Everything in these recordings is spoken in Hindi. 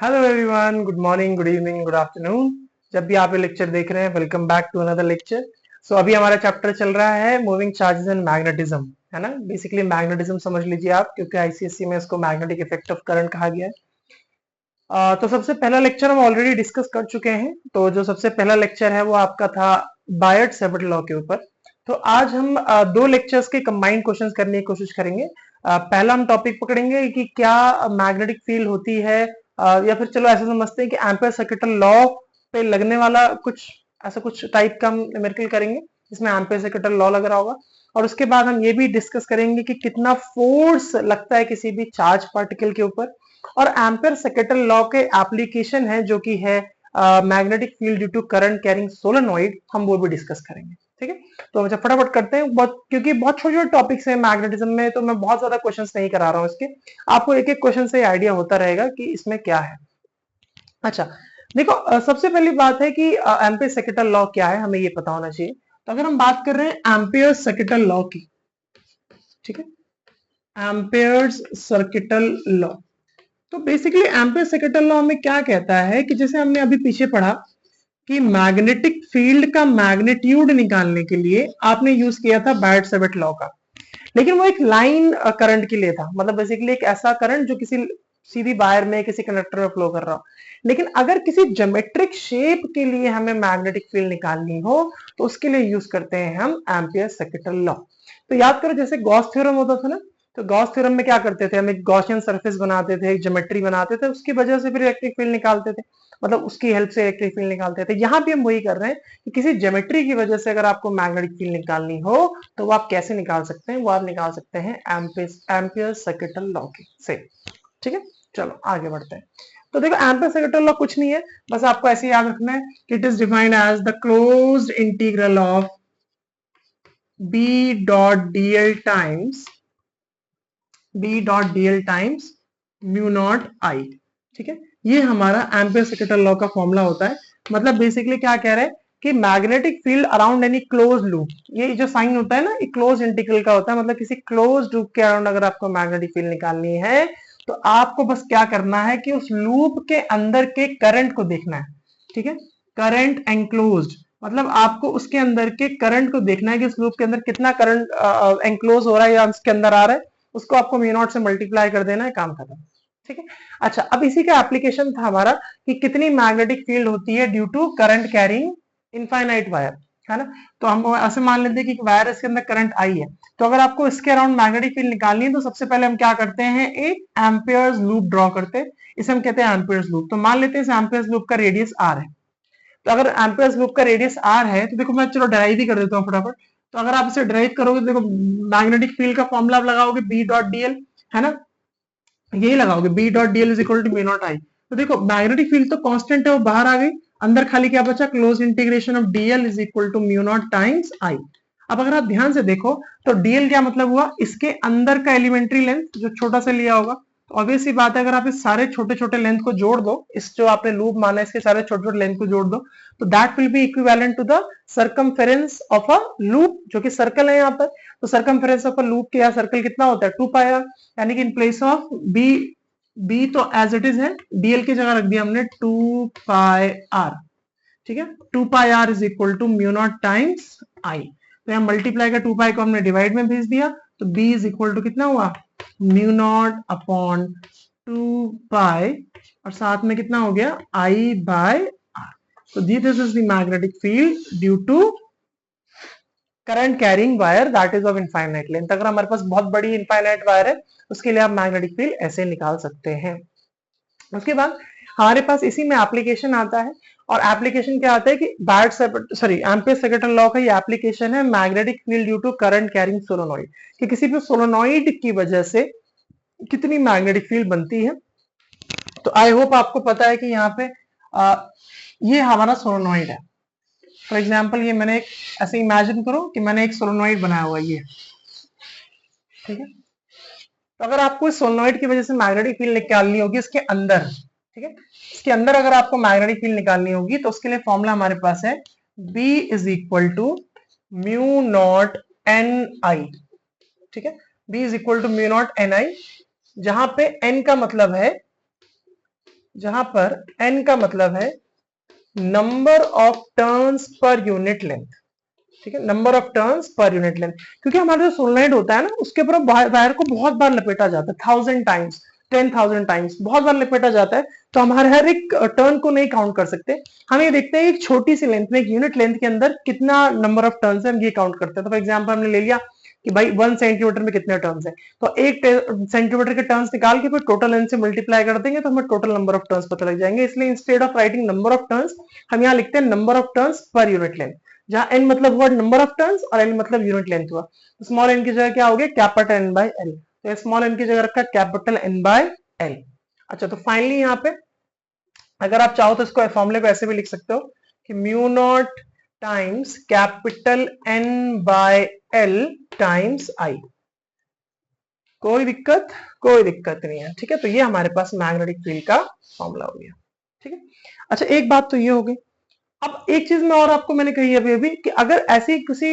Hello everyone, good morning, good evening, good afternoon. जब भी आप ये लेक्चर देख रहे हैं, welcome back to another lecture. So अभी हमारा चैप्टर चल रहा है मूविंग चार्जेस एंड मैग्नेटिज्म, है ना। बेसिकली मैग्नेटिज्म समझ लीजिए आप, क्योंकि आईसीएससी में इसको मैग्नेटिक इफेक्ट ऑफ करंट कहा गया है। तो सबसे पहला लेक्चर हम ऑलरेडी डिस्कस कर चुके हैं। तो जो सबसे पहला लेक्चर है वो आपका था बायट सेवर्ट लॉ के ऊपर। तो आज हम दो लेक्चर्स के कंबाइंड क्वेश्चंस करने की कोशिश करेंगे। पहला हम टॉपिक पकड़ेंगे कि क्या मैग्नेटिक फील्ड होती है, या फिर चलो ऐसा समझते हैं कि एम्पियर सर्किटल लॉ पे लगने वाला कुछ ऐसा कुछ टाइप का हम न्यूमेरिकल करेंगे जिसमें एम्पियर सर्किटल लॉ लग रहा होगा। और उसके बाद हम ये भी डिस्कस करेंगे कि कितना फोर्स लगता है किसी भी चार्ज पार्टिकल के ऊपर, और एम्पियर सेकेंडल लॉ के एप्लीकेशन है जो कि है magnetic field due to current carrying solenoid, हम वो भी डिस्कस करेंगे। ठीक है, तो हम फटाफट करते हैं क्योंकि बहुत छोटे छोटे टॉपिक्स हैं मैग्नेटिज्म में, तो मैं बहुत ज्यादा क्वेश्चंस नहीं करा रहा हूँ इसके। आपको एक एक क्वेश्चन से आइडिया होता रहेगा कि इसमें क्या है। अच्छा, देखो, सबसे पहली बात है कि एम्पियर सेकेंडल लॉ क्या है, हमें ये पता होना चाहिए। तो अगर हम बात कर रहे हैं एम्पियर सर्किटल लॉ की, ठीक है, एम्पियर सर्किटल लॉ, तो बेसिकली एम्पियर सेकेंडल लॉ हमें क्या कहता है कि जैसे हमने अभी पीछे पढ़ा कि मैग्नेटिक फील्ड का मैग्नीट्यूड निकालने के लिए आपने यूज किया था बायट सेवर्ट लॉ का, लेकिन वो एक लाइन करंट के लिए था। मतलब बेसिकली एक ऐसा करंट जो किसी सीधी वायर में किसी कंडक्टर में फ्लो कर रहा हो। लेकिन अगर किसी ज्योमेट्रिक शेप के लिए हमें मैग्नेटिक फील्ड निकालनी हो तो उसके लिए यूज करते हैं हम एम्पियर सेकेंडल लॉ। तो याद करो, जैसे गॉस थ्योरम होता था ना, तो गॉस थ्योरम में क्या करते थे, हम एक गॉसियन सरफेस बनाते थे, एक ज्योमेट्री बनाते थे, उसकी वजह से फिर इलेक्ट्रिक फील्ड निकालते थे। मतलब उसकी हेल्प से इलेक्ट्रिक फील्ड निकालते थे। यहाँ भी हम वही कर रहे हैं कि किसी ज्योमेट्री की वजह से अगर आपको मैग्नेटिक फील्ड निकालनी हो तो वो आप कैसे निकाल सकते हैं, वो आप निकाल सकते हैं एम्पियर सेकेंडल लॉ से। ठीक है, चलो आगे बढ़ते हैं। तो देखो, एम्पियर सेकेंडल लॉ कुछ नहीं है, बस आपको ऐसे याद रखना है कि it is defined as the closed integral of b dot dl times mu naught I. ठीक है, ये हमारा एम्पियर सेकेंडल लॉ का फॉर्मूला होता है। मतलब बेसिकली क्या कह रहे हैं कि magnetic field around any close loop, ये जो साइन होता है ना, ये क्लोज इंटीग्रल का होता है। मतलब किसी क्लोज लूप के अराउंड अगर आपको मैग्नेटिक फील्ड निकालनी है तो आपको बस क्या करना है कि उस लूप के अंदर के करंट को देखना है। ठीक है, करंट एंक्लोज्ड, मतलब आपको उसके अंदर के करंट को देखना है कि उस लूप के अंदर कितना करंट एंक्लोज हो रहा है या उसके अंदर आ रहा है, उसको आपको म्यू नॉट से मल्टीप्लाई कर देना है, काम खत्म। ठीक है, अच्छा, अब इसी का एप्लीकेशन था हमारा कि कितनी मैग्नेटिक फील्ड होती है due to current carrying infinite wire, है ना। तो हम ऐसे मान लेते हैं कि वायर इसके अंदर करंट आई है, तो अगर आपको इसके अराउंड मैग्नेटिक फील्ड निकालनी है तो सबसे पहले हम क्या करते हैं, एक एम्पियर्स लूप ड्रॉ करते हैं। इसे हम कहते हैं एम्पियर्स लूप। तो मान लेते हैं इस एम्पियर्स लूप का रेडियस आर है। तो अगर एम्पियर्स लूप का रेडियस आर है तो देखो, मैं चलो ड्राइव ही कर देता हूँ फटाफट। तो अगर आप इसे ड्राइव करोगे तो देखो, मैग्नेटिक फील्ड का फॉर्मूला आप लगाओगे बी डॉट डीएल, है ना, यही लगाओगे B dot DL is equal to mu naught I. तो देखो, मैग्नेटिक फील्ड तो कांस्टेंट है, वो बाहर आ गई, अंदर खाली क्या बचा, close integration of dl is equal to mu naught times I. अब अगर आप ध्यान से देखो तो डीएल क्या मतलब हुआ, इसके अंदर का एलिमेंट्री लेंथ जो छोटा सा लिया होगा। तो ऑब्वियस सी बात है, अगर आप इस सारे छोटे छोटे लेंथ को जोड़ दो, इस जो आपने लूप माना है इसके सारे छोटे छोटे लेंथ को जोड़ दो, तो that will be equivalent to the circumference of a loop, जो कि सर्कल है यहाँ पर। तो सर्कमफेरेंस ऑफ अ लूप के यहाँ सर्कल कितना होता है, 2 पाई आर, यानी कि इन प्लेस ऑफ बी तो एज इट इज है, डीएल की जगह रख दिया हमने 2 पाई आर। ठीक है, 2 pi R is equal to mu naught times I. तो यहाँ मल्टीप्लाई का 2 पाई को हमने डिवाइड में भेज दिया, तो b इज इक्वल टू कितना हुआ, म्यू नॉट अपॉन 2 पाई, और साथ में कितना हो गया, आई बाय आर। तो this is the magnetic field due to current carrying wire that is of infinite length. अगर हमारे पास बहुत बड़ी इनफाइनाइट वायर है उसके लिए आप मैग्नेटिक फील्ड ऐसे निकाल सकते हैं। उसके बाद हमारे पास इसी में एप्लीकेशन आता है, और एप्लीकेशन क्या आता है कि एम्पियर सेकेंडल लॉ का ये एप्लीकेशन है magnetic field due to current carrying solenoid, कि किसी भी सोलोनॉइड की वजह से कितनी मैग्नेटिक फील्ड बनती है। तो आई होप आपको पता है कि यहाँ पे ये हमारा सोलोनॉइड है। फॉर एग्जाम्पल, ये मैंने एक ऐसे इमेजिन करो कि मैंने एक सोलोनॉइड बनाया हुआ है ये, ठीक है। तो अगर आपको इस सोलोनॉइड की वजह से मैग्नेटिक फील्ड निकालनी होगी इसके अंदर, ठीक है, इसके अंदर अगर आपको मैग्नेटिक फील्ड निकालनी होगी तो उसके लिए फॉर्मूला हमारे पास है B is equal to mu naught N I. ठीक है, B is equal to mu naught N I, जहां पे n का मतलब है जहां पर n का मतलब है number of turns per unit length, ठीक है, number of turns per unit length. क्योंकि हमारा जो सोलेनोइड होता है ना, उसके ऊपर वायर को बहुत बार लपेटा जाता है, 1000 टाइम्स, 10,000 टाइम्स बहुत बार लपेटा जाता है, तो हमारे हर एक टर्न को नहीं काउंट कर सकते। हम ये देखते हैं एक छोटी सी लेंथ में, एक यूनिट लेंथ के अंदर कितना नंबर ऑफ टर्न्स है, हम ये काउंट करते हैं। तो फॉर एग्जाम्पल हमने ले लिया कि भाई 1 सेंटीमीटर में कितने टर्न्स है, तो 1 सेंटीमीटर के टर्न्स निकाल के फिर टोटल लेंथ से मल्टीप्लाई कर देंगे तो हमें टोटल नंबर ऑफ टर्न्स पता लग जाएंगे। इसलिए instead of writing number of turns हम यहाँ लिखते हैं number of turns per unit length, जहां n मतलब हुआ नंबर ऑफ टर्न्स और l मतलब यूनिट लेंथ हुआ। तो स्मॉल n की जगह क्या हो गया, कैपिटल n बाय l। तो स्मॉल n की जगह रखा कैपिटल n बाय l। अच्छा, तो फाइनली यहाँ पे अगर आप चाहो तो इसको फॉर्मूले को ऐसे भी लिख सकते हो कि mu naught times capital n by l times i। कोई दिक्कत नहीं है, ठीक है। तो ये हमारे पास मैग्नेटिक फील्ड का फॉर्मूला हो गया, ठीक है। अच्छा, एक बात तो ये हो गई। अब एक चीज मैं और आपको मैंने कही अभी कि अगर ऐसी किसी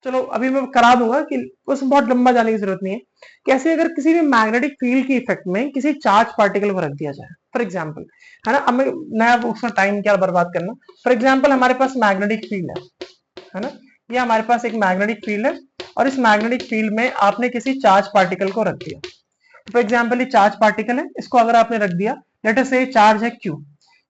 चलो अभी मैं करा दूंगा कि उसमें बहुत लंबा जाने की जरूरत नहीं है। कैसे अगर किसी भी मैग्नेटिक फील्ड की इफेक्ट में किसी चार्ज पार्टिकल को रख दिया जाए, फॉर एग्जांपल, है ना, अब मैं उसका टाइम क्या बर्बाद करना। फॉर एग्जांपल हमारे पास मैग्नेटिक फील्ड है ना, ये हमारे पास एक मैग्नेटिक फील्ड है और इस मैग्नेटिक फील्ड में आपने किसी चार्ज पार्टिकल को रख दिया। फॉर एग्जाम्पल ये चार्ज पार्टिकल है, इसको अगर आपने रख दिया, लेट अस से चार्ज है Q,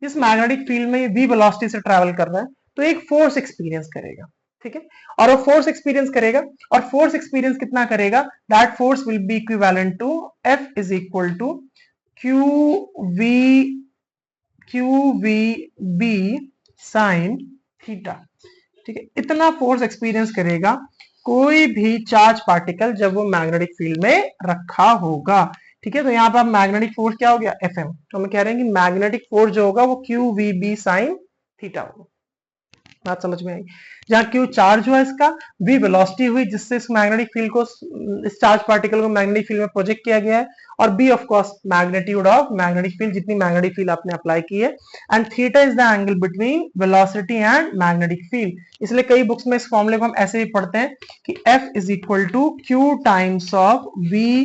इस मैग्नेटिक फील्ड में v वेलोसिटी से ट्रैवल कर रहा है, तो एक फोर्स एक्सपीरियंस करेगा, ठीक है। और वो फोर्स एक्सपीरियंस करेगा, और फोर्स एक्सपीरियंस कितना करेगा, that force will be equivalent to F is equal to q v B sine theta, ठीक है। इतना फोर्स एक्सपीरियंस करेगा कोई भी चार्ज पार्टिकल जब वो मैग्नेटिक फील्ड में रखा होगा, ठीक है। तो यहाँ पर मैग्नेटिक फोर्स क्या हो गया, Fm। तो हम कह रहे हैं कि मैग्नेटिक फोर्स जो होगा वो q v B sine theta होगा। बात समझ में आई। जहां क्यू चार्ज हुआ, इसका वी वेलोसिटी हुई जिससे इस मैग्नेटिक फील्ड को, इस चार्ज पार्टिकल को मैग्नेटिक फील्ड में प्रोजेक्ट किया गया है, और B of course magnitude of magnetic field, जितनी मैग्नेटिक फील्ड आपने अप्लाई की है, and theta is the angle between velocity and magnetic field. इसलिए कई बुक्स में इस फॉर्मूले को हम ऐसे भी पढ़ते हैं कि F is equal to q times of v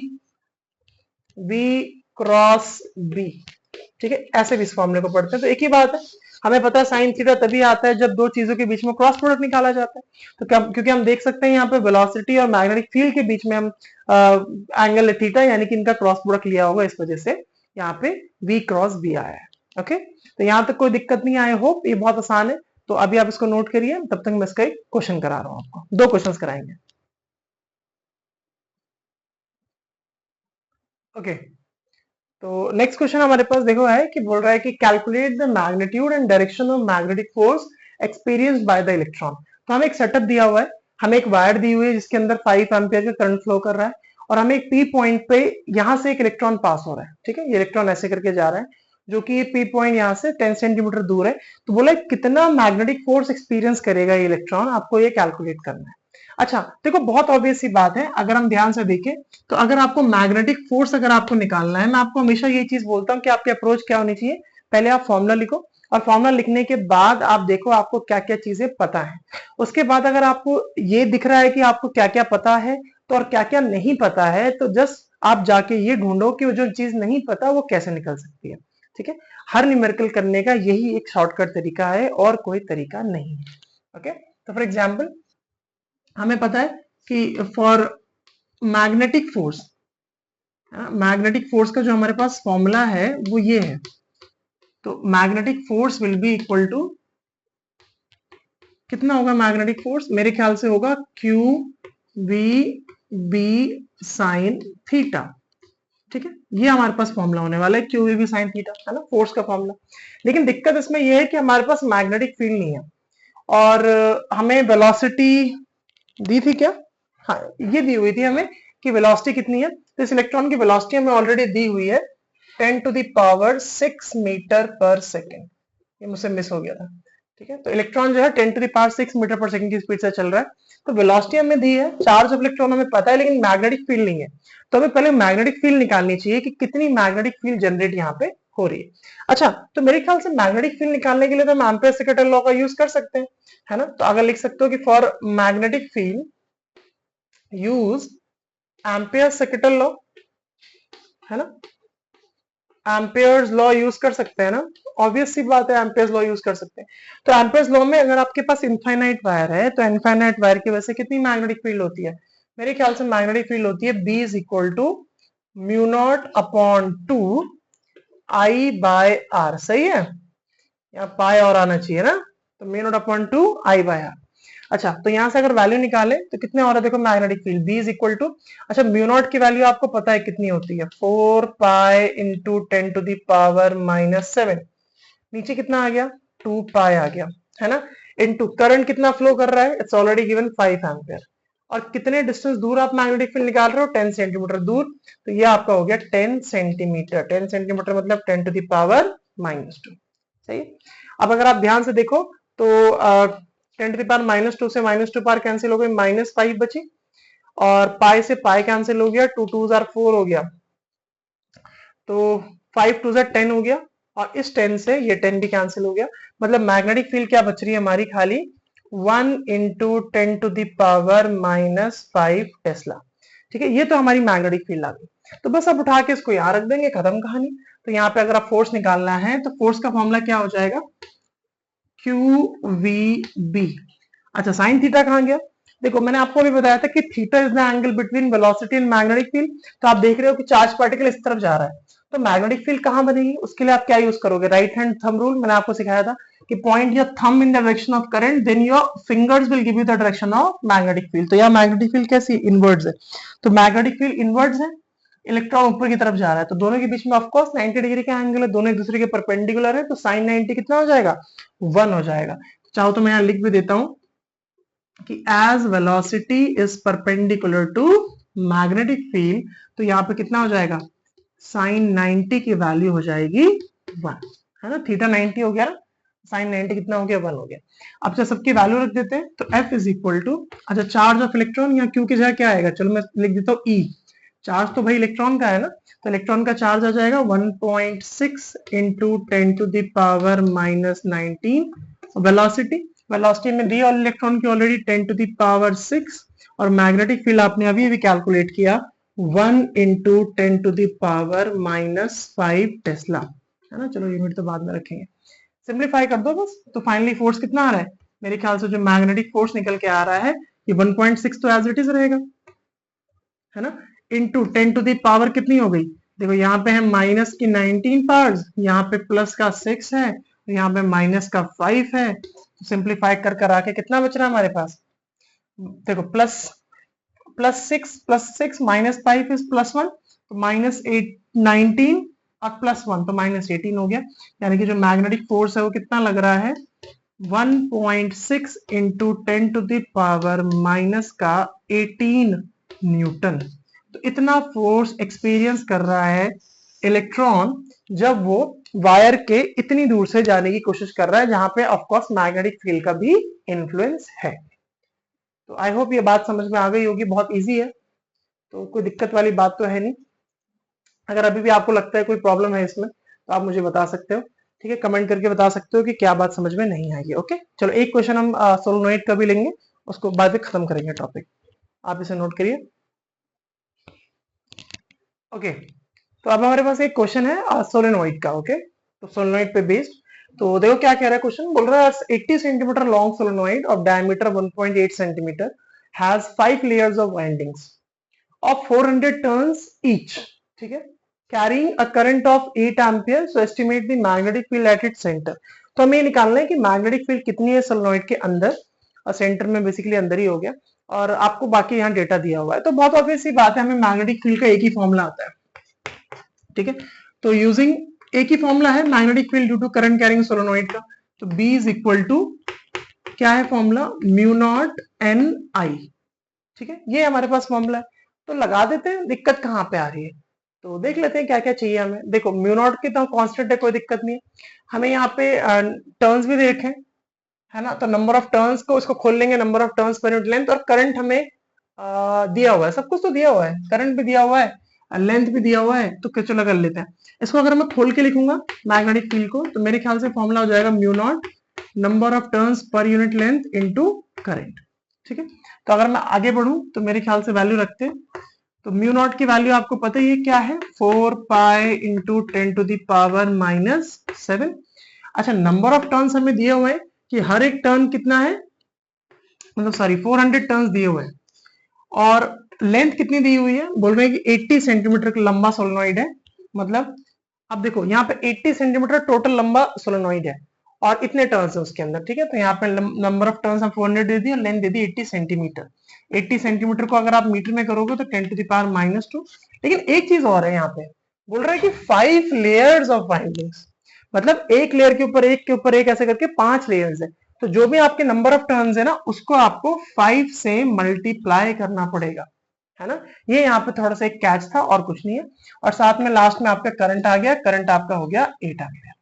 cross B, ठीक है। ऐसे भी इस फॉर्मूले को पढ़ते हैं। तो एक ही बात है, हमें पता है साइन थीटा तभी आता है जब दो चीजों के बीच में क्रॉस प्रोडक्ट निकाला जाता है। तो क्योंकि हम देख सकते हैं यहाँ पे वेलोसिटी और मैग्नेटिक फील्ड के बीच में हम एंगल थीटा यानी कि इनका क्रॉस प्रोडक्ट लिया होगा, इस वजह से यहाँ पे v क्रॉस b आया है। ओके, तो यहाँ तक कोई दिक्कत नहीं आए, होप ये बहुत आसान है। तो अभी आप इसको नोट करिए, तब तक मैं इसका एक क्वेश्चन करा रहा हूँ आपको, 2 क्वेश्चंस कराएंगे। ओके, तो नेक्स्ट क्वेश्चन हमारे पास देखो है कि बोल रहा है कि calculate the magnitude and direction of magnetic force experienced by the electron. तो हमें एक सेटअप दिया हुआ है, हमें एक वायर दी हुई है जिसके अंदर 5 एम्पियर का करंट फ्लो कर रहा है, और हमें एक पी पॉइंट पे यहां से एक इलेक्ट्रॉन पास हो रहा है, ठीक है। ये इलेक्ट्रॉन ऐसे करके जा रहा है, जो कि ये पी पॉइंट यहाँ से 10 सेंटीमीटर दूर है। तो बोला कितना मैग्नेटिक फोर्स एक्सपीरियंस करेगा ये इलेक्ट्रॉन, आपको ये कैलकुलेट करना है। अच्छा देखो, बहुत ऑब्वियस सी बात है, अगर हम ध्यान से देखें तो अगर आपको मैग्नेटिक फोर्स अगर आपको निकालना है, मैं आपको हमेशा ये चीज बोलता हूँ कि आपकी अप्रोच क्या होनी चाहिए, पहले आप फॉर्मूला लिखो, और फॉर्मूला लिखने के बाद आप देखो आपको क्या क्या चीजें पता है। उसके बाद अगर आपको ये दिख रहा है कि आपको क्या क्या पता है तो और क्या क्या नहीं पता है, तो जस्ट आप जाके ये ढूंढो कि वो जो चीज नहीं पता वो कैसे निकल सकती है, ठीक है। हर न्यूमेरिकल करने का यही एक शॉर्टकट तरीका है और कोई तरीका नहीं है। ओके, तो फॉर एग्जाम्पल हमें पता है कि for magnetic force, magnetic force का जो हमारे पास फॉर्मूला है वो ये है। तो magnetic force will be equal to, कितना होगा मैग्नेटिक फोर्स, मेरे ख्याल से होगा q v B sine theta, ठीक है। ये हमारे पास फॉर्मूला होने वाला है, q v B sine theta, है ना, फोर्स का फॉर्मूला। लेकिन दिक्कत इसमें यह है कि हमारे पास मैग्नेटिक फील्ड नहीं है, और हमें वेलोसिटी दी थी क्या, हाँ ये दी हुई थी हमें कि वेलोसिटी कितनी है। तो इस इलेक्ट्रॉन की वेलोसिटी हमें ऑलरेडी दी हुई है 10 टू द पावर 6 मीटर पर सेकेंड, ये मुझसे मिस हो गया था, ठीक है। तो इलेक्ट्रॉन जो है 10 टू द पावर 6 मीटर पर सेकेंड की स्पीड से चल रहा है। तो वेलोसिटी हमें दी है, चार्ज ऑफ इलेक्ट्रॉन हमें पता है, लेकिन मैग्नेटिक फील्ड नहीं है। तो हमें पहले मैग्नेटिक फील्ड निकालनी चाहिए कि कितनी मैग्नेटिक फील्ड जनरेट यहाँ पे हो रही है। अच्छा, तो मेरे ख्याल से मैग्नेटिक फील्ड निकालने के लिए तो हम एम्पियर सेकेंड लॉ का यूज कर सकते हैं, है ना। तो अगर लिख सकते हो कि for magnetic field use ampere second law, है ना। एम्पेयर्स लॉ यूज कर सकते हैं ना, ऑब्वियस सी बात है, एम्पेयर्स लॉ यूज कर सकते हैं। तो एम्पेयर्स लॉ में अगर आपके पास इनफाइनाइट वायर है तो इनफाइनाइट वायर की वजह से कितनी मैग्नेटिक फील्ड होती है? मेरे ख्याल से मैग्नेटिक फील्ड होती है B is equal to mu naught upon 2 I by R। सही है, यहाँ पाई और आना चाहिए ना, तो mu naught upon 2 I by R। अच्छा, तो यहां से अगर वैल्यू निकाले तो कितने और है? देखो magnetic field B is equal to, अच्छा म्यू नॉट की वैल्यू आपको पता है कितनी होती है? 4 pi into 10 to the power -7। नीचे कितना आ गया? 2 पाई आ गया, है ना। इनटू करंट कितना फ्लो कर रहा है? It's already given 5 ampere. और कितने डिस्टेंस दूर आप मैग्नेटिक फील्ड निकाल रहे हो? 10 सेंटीमीटर दूर। तो ये आपका हो गया 10 सेंटीमीटर। 10 सेंटीमीटर मतलब 10 टू द पावर -2। सही। अब अगर आप ध्यान से देखो तो 10 टू द पावर -2 से -2 पावर कैंसिल हो गई, -5 बची, और पाई से पाई कैंसिल हो गया, 2 2 आर 4 हो गया, तो 5 2 10 हो गया, और इस 10 से ये 10 भी कैंसिल हो गया। मतलब मैग्नेटिक फील्ड क्या बच रही है हमारी? खाली 1 into 10 to the power -5 tesla. ठीक है, ये तो हमारी मैग्नेटिक फील्ड आ गई। तो बस अब उठा के इसको यहाँ रख देंगे, खत्म कहानी। तो यहाँ पे अगर आप फोर्स निकालना है तो फोर्स का फॉर्मूला क्या हो जाएगा? QVB। अच्छा, साइन थीटा कहाँ गया? देखो मैंने आपको अभी बताया था कि theta is the angle between velocity and magnetic field. तो आप देख रहे हो कि चार्ज पार्टिकल इस तरफ जा रहा है, तो मैग्नेटिक फील्ड कहां बनेगी? उसके लिए आप क्या यूज करोगे? Right hand thumb rule. मैंने आपको सिखाया था कि point your thumb in the direction of current, then your fingers will give you the direction of magnetic field. तो यह मैग्नेटिक फील्ड कैसी? इनवर्ड्स है। तो मैग्नेटिक फील्ड इनवर्ड्स है, इलेक्ट्रॉन ऊपर की तरफ जा रहा है, तो दोनों के बीच में ऑफकोर्स 90 डिग्री का एंगल है, दोनों एक दूसरे के परपेंडिकुलर है, तो साइन 90 कितना हो जाएगा? 1 हो जाएगा। चाहो तो मैं यहाँ लिख भी देता हूं कि as velocity is perpendicular to magnetic field, तो यहाँ पे कितना हो जाएगा? साइन 90 की वैल्यू हो जाएगी 1, है ना। थीटा 90 हो गया, साइन 90 कितना हो गया? 1 हो गया। अब जब सबकी वैल्यू रख देते हैं तो F इज इक्वल टू, अच्छा चार्ज ऑफ इलेक्ट्रॉन यहाँ Q की जगह क्या आएगा? चलो मैं लिख देता हूँ E। चार्ज तो भाई इलेक्ट्रॉन का है ना, तो इलेक्ट्रॉन का चार्ज आ जाएगा 1.6 into 10 to the power -19। Velocity, velocity में दी और इलेक्ट्रॉन की ऑलरेडी 10 टू द पावर 6, और मैग्नेटिक फील्ड आपने अभी अभी कैलकुलेट किया 1 into 10 to the power -5 tesla, है ना। चलो यूनिट तो बाद में रखेंगे, सिंप्लीफाई कर दो बस। तो फाइनली फोर्स कितना आ रहा है? मेरे ख्याल से जो मैग्नेटिक फोर्स निकल के आ रहा है ये 1.6 तो एज इट इज रहेगा, है ना। इंटू 10 टू दी पावर कितनी हो गई? देखो यहाँ पे है माइनस की 19 पावर्स, यहाँ पे प्लस का 6 है, यहाँ पे माइनस का 5 है। सिंप्लीफाई कर कर आके कितना बच रहा है हमारे पास? देखो plus plus six minus 5 is +1, तो -19 और +1 तो -18 हो गया। यानी कि जो मैग्नेटिक फोर्स है वो कितना लग रहा है? 1.6 into 10 to the power -18 newton. तो इतना फोर्स एक्सपीरियंस कर रहा है इलेक्ट्रॉन जब वो वायर के इतनी दूर से जाने की कोशिश कर रहा है, जहां पे ऑफ कोर्स मैग्नेटिक फील्ड का भी इन्फ्लुएंस है। तो आई होप ये बात समझ में आ गई होगी, बहुत इजी है, तो कोई दिक्कत वाली बात तो है नहीं। अगर अभी भी आपको लगता है कोई प्रॉब्लम है इसमें तो आप मुझे बता सकते हो, ठीक है, कमेंट करके बता सकते हो कि क्या बात समझ में नहीं आई। ओके, चलो एक क्वेश्चन हम सोलोनॉइड का भी लेंगे, उसको बाद में खत्म करेंगे टॉपिक। आप इसे नोट करिए। ओके, तो अब हमारे पास एक क्वेश्चन है सोलेनॉइड का। ओके, तो सोलेनॉइड पे बेस्ड, तो देखो क्या कह रहा है क्वेश्चन। बोल रहा है 80 centimetre long solenoid of diameter 1.8 centimetre has 5 layers of windings of 400 turns each, ठीक है, carrying a current of 8 ampere, so estimate the magnetic field at its center। तो हमें ये निकालना है कि मैग्नेटिक फील्ड कितनी है सोलेनॉइड के अंदर, और सेंटर में बेसिकली अंदर ही हो गया, और आपको बाकी यहाँ डेटा दिया हुआ है। तो बहुत ऑब्वियस सी बात है, हमें मैग्नेटिक फील्ड का एक ही फॉर्मूला आता है, ठीक है। तो यूजिंग एक ही फॉर्मूला है magnetic field due to current carrying solenoid का, तो B इज इक्वल टू क्या है formula? Mu naught N I, ठीक है, ये हमारे पास फॉर्मूला है। तो लगा देते हैं, दिक्कत कहाँ पे आ रही है तो देख लेते हैं क्या क्या चाहिए हमें। देखो म्यू नॉट की तो कांस्टेंट है, कोई दिक्कत नहीं है। हमें यहाँ पे टर्न्स भी देखे, है ना, तो नंबर ऑफ टर्न्स को इसको खोल लेंगे, number of turns per unit length, और करंट हमें दिया हुआ है, सब कुछ तो दिया हुआ है, करंट भी दिया हुआ है, लेंथ भी दिया हुआ है, तो चलो कर लेते हैं इसको। अगर मैं खोल के लिखूंगा मैग्नेटिक फील्ड को, तो मेरे ख्याल से फॉर्मूला हो जाएगा mu naught number of turns per unit length into current, ठीक है। तो अगर मैं आगे बढ़ूं तो मेरे ख्याल से वैल्यू रखते हैं, तो म्यू नॉट की वैल्यू आपको पता ही है क्या है, 4 pi into 10 to the power -7। अच्छा, नंबर ऑफ टर्न्स हमें दिए हुए हैं कि हर एक टर्न कितना है, मतलब सॉरी 400 टर्न्स दिए हुए हैं, और लेंथ कितनी दी हुई है, बोल रहे हैं कि 80 सेंटीमीटर का लंबा सोलेनोइड है। मतलब अब देखो यहाँ पे 80 सेंटीमीटर टोटल लंबा सोलेनोइड है और इतने टर्न्स है उसके अंदर, ठीक है। तो यहाँ पे नंबर ऑफ टर्न्स हम 400 दे दी और लेंथ दे दी 80 सेंटीमीटर। 80 सेंटीमीटर को अगर आप मीटर में करोगे तो 10 टू द पावर -2। लेकिन एक चीज और है, यहाँ पे बोल रहा है कि 5 लेयर्स ऑफ वाइंडिंग्स, मतलब एक लेयर के ऊपर एक के ऊपर एक ऐसे करके 5 लेयर्स है। तो जो भी आपके नंबर ऑफ टर्न्स है ना, उसको आपको 5 से मल्टीप्लाई करना पड़ेगा, है ना। ये यहाँ पे थोड़ा सा एक कैच था और कुछ नहीं है। और साथ में लास्ट में आपका करंट आ गया, करंट आपका हो गया 8 आ गया,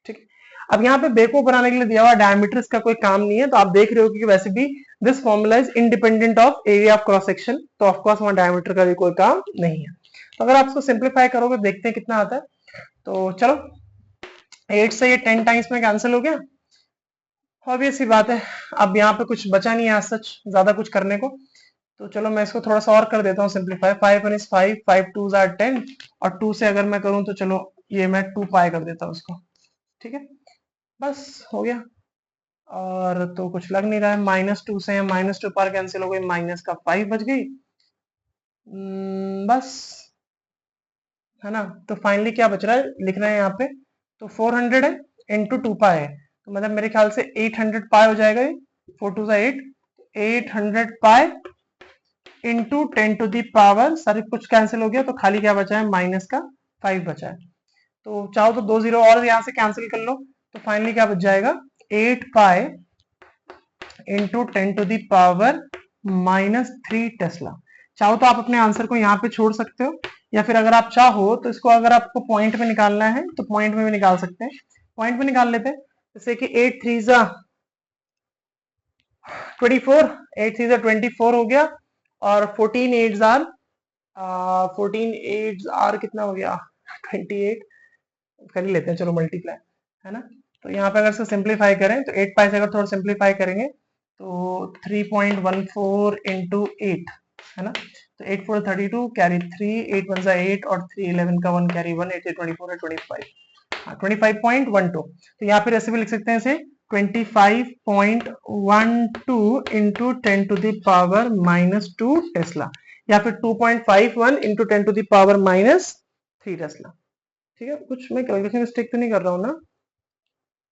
ठीक है। अब यहाँ पे बेको बनाने के लिए दिया हुआ डायमीटर, इसका कोई काम नहीं है। तो आप देख रहे हो कि वैसे भी this formula is independent of area of cross section, तो ऑफकोर्स वहां डायमीटर का भी कोई काम नहीं है। तो अगर आप इसको सिंप्लीफाई करोगे, देखते हैं कितना आता है। तो चलो 8 से ये 10 टाइम्स में कैंसिल हो गया, ऑब्वियस सी बात है। अब यहाँ पे कुछ बचा नहीं है आज सच ज्यादा कुछ करने को। तो चलो मैं इसको थोड़ा सा और कर देता हूँ सिंप्लीफाई। 5 1 is 5, 5 2s are 10, और 2 से अगर मैं करूँ तो चलो ये मैं 2 पाई कर देता हूँ उसको, ठीक है। बस हो गया, और तो कुछ लग नहीं रहा है। -2 से -2 पार कैंसिल हो गई, माइनस का 5 बच गई। बस, है ना। तो फाइनली क्या बच रहा है, लिखना है यहाँ पे। तो 400 है इंटू 2 पाई है, तो मतलब मेरे ख्याल से 800 पाई हो जाएगा ये। 4 2 8, 800 pi into 10 to the power, सारे कुछ कैंसिल हो गया, तो खाली क्या बचा है, माइनस का 5 बचा है। तो चाहो तो 2 जीरो और यहाँ से कैंसिल कर लो, तो फाइनली क्या बच जाएगा, 8 pi into 10 to the power -3 tesla. चाहो तो आप अपने आंसर को यहाँ पे छोड़ सकते हो, या फिर अगर आप चाहो तो इसको अगर आपको पॉइंट में निकालना है तो पॉइंट में भी निकाल सकते हैं। पॉइंट में निकाल लेते हैं, जैसे कि 8 3 जा 24, 8 3 जा 24 हो गया, और 14 8 जार 14 8 आर कितना हो गया, 28 कर ही लेते हैं चलो मल्टीप्लाई, है ना। तो यहाँ पे अगर से सिंप्लीफाई करें तो 8 पाई से अगर थोड़ा सिंप्लीफाई करेंगे तो 3.14 इंटू 8, है ना। तो 8 4 32 कैरी 3, 8 1 8, और 3 11 का 1 कैरी 1, 8 24 है 25, 25.12। तो यहाँ पे ऐसे भी लिख सकते हैं इसे 25.12 into 10 to the power -2 tesla, या फिर 2.51 into 10 to the power -3 tesla, ठीक है। कुछ मैं कैलकुलेशन मिस्टेक तो नहीं कर रहा हूँ ना,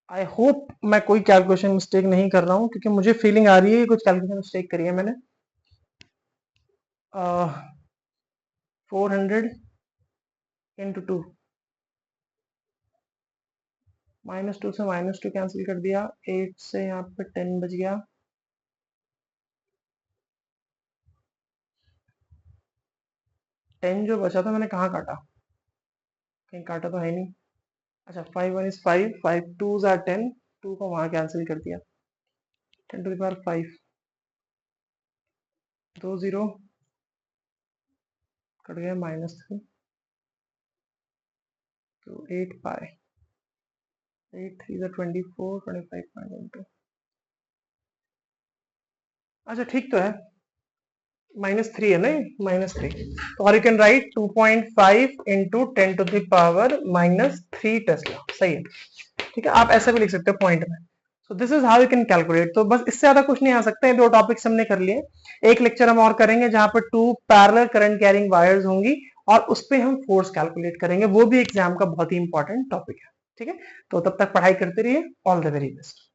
आई होप मैं कोई कैलकुलेशन मिस्टेक नहीं कर रहा हूँ, क्योंकि मुझे फीलिंग आ रही है कुछ कैलकुलेशन मिस्टेक करी है मैंने। 400 इंटू 2, -2 से -2 कैंसिल कर दिया, 8 से यहाँ पे 10 बच गया, 10 जो बचा था मैंने कहाँ काटा, कहीं काटा तो है नहीं। अच्छा 5 1 is 5, 5 2s are 10, 2 को वहां कैंसिल कर दिया, 10 टू द पावर 5, 2 0 कट गया -3, तो 8 पाई 8 3 24, 25.12। अच्छा ठीक तो है, -3 है ना, -3। तो और you can write 2.5 into 10 to the power -3 tesla, सही है, ठीक है। आप ऐसा भी लिख सकते हो पॉइंट में। So this is how you can calculate. तो बस इससे ज्यादा कुछ नहीं आ सकता है, 2 टॉपिक्स हमने कर लिए। एक लेक्चर हम और करेंगे जहां पर 2 पैरेलल करंट कैरिंग वायर्स होंगी, और उस पर हम फोर्स कैलकुलेट करेंगे, वो भी एग्जाम का बहुत ही इंपॉर्टेंट टॉपिक है, ठीक है। तो तब तक पढ़ाई करते रहिए, ऑल द वेरी बेस्ट।